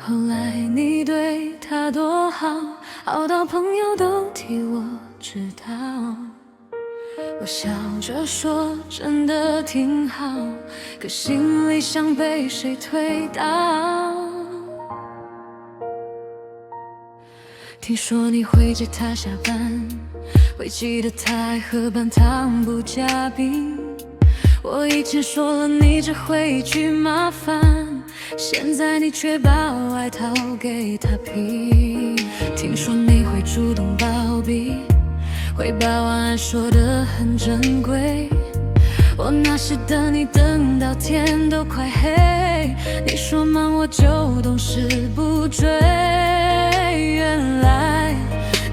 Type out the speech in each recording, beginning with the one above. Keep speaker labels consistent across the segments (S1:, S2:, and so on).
S1: 后来你对他多好，好到朋友都替我知道。我笑着说真的挺好，可心里像被谁推倒。听说你会接他下班，会记得他爱喝半糖不加冰。我以前说了你只会一句麻烦，现在你却把外套给他披。听说你会主动报备，会把晚安说得很珍贵。我那时等你等到天都快黑，你说忙我就懂事不追。原来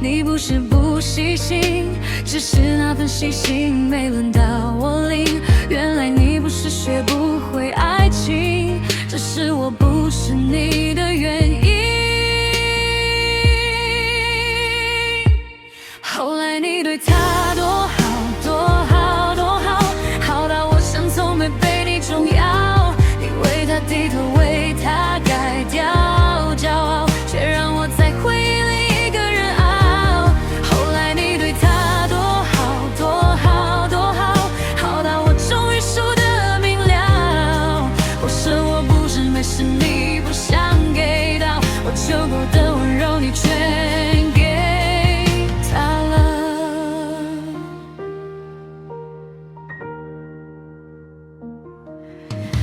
S1: 你不是不细心，只是那份细心没轮到我领。原来你不是学不会爱情，只是我不是你的原因。后来你对他多好多好多好，好到我想从没被你重要。你为他低头，为他改掉骄傲，却让我在回忆里一个人熬。后来你对他多好多好多好，好到我终于输得明了。不是我不是没是你不想给到，我求过的温柔你全给他了。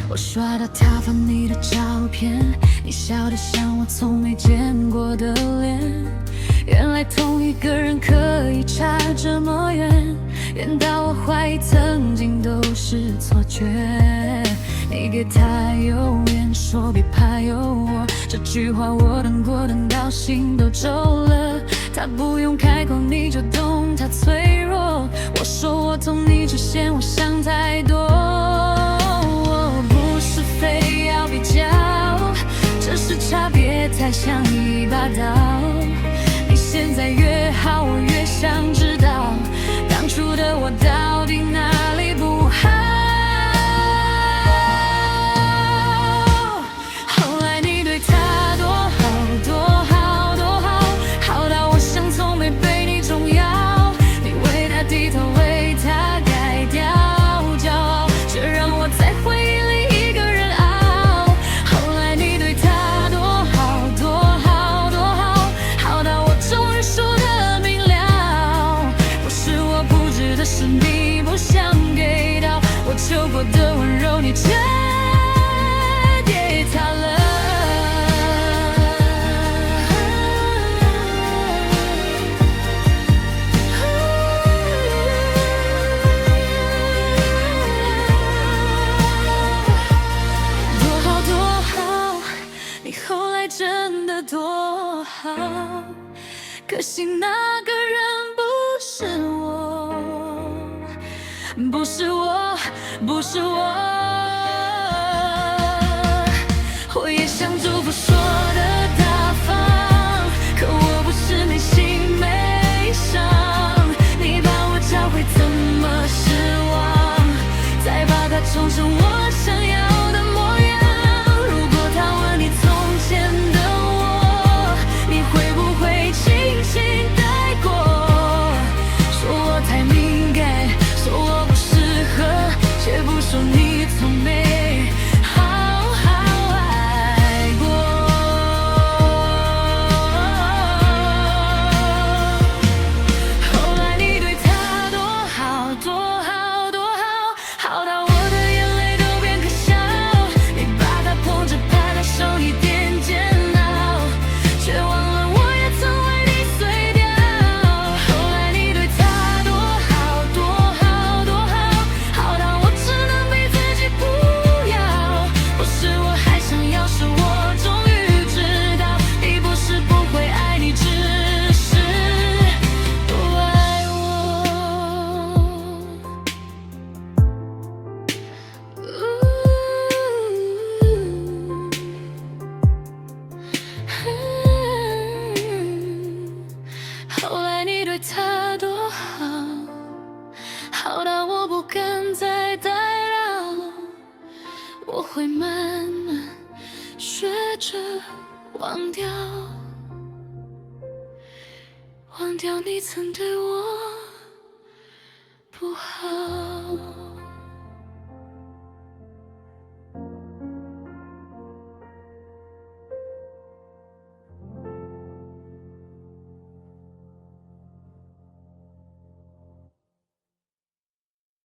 S1: 我刷到他发你的照片，你笑得像我从没见过的脸。原来同一个人可以差这么远，远到我怀疑曾经都是错觉。你给他永远说别怕有我，这句话我等过等到心都皱了。他不用开口你就懂他脆弱，我说我懂你只嫌我想太多。非要比较，只是差别太像一把刀。你现在越好，我越想知道，当初的我到底哪里不好。后来你对他多好多好多好，好到我想从没被你重要。你为他低头，为他改掉骄傲，却让我在回忆里是你不想给到，我求过的温柔你全给他了。多好多好，你后来真的多好，可惜那个人不是我，不是我，不是我。我也想祝福说的大方，可我不是没心没伤。你把我教会怎么失望，再把它重成我想要的模样。如果他问你从前的我，你会不会轻轻带过？说我太敏感，说我不适合，却不说你从没好好爱过。后来你对他多好多好多好，好到我的眼泪都变可笑。你把他捧着，怕他受一点煎熬，却忘了我也曾为你碎掉。后来你对他多好多好多好，好到我只能逼自己不要。不是我还想要，是我终于知道，你不是不会爱你，只是不爱我。后来你对他多好，好到我不敢再打扰，我会慢慢学着忘掉，忘掉你曾对我不好。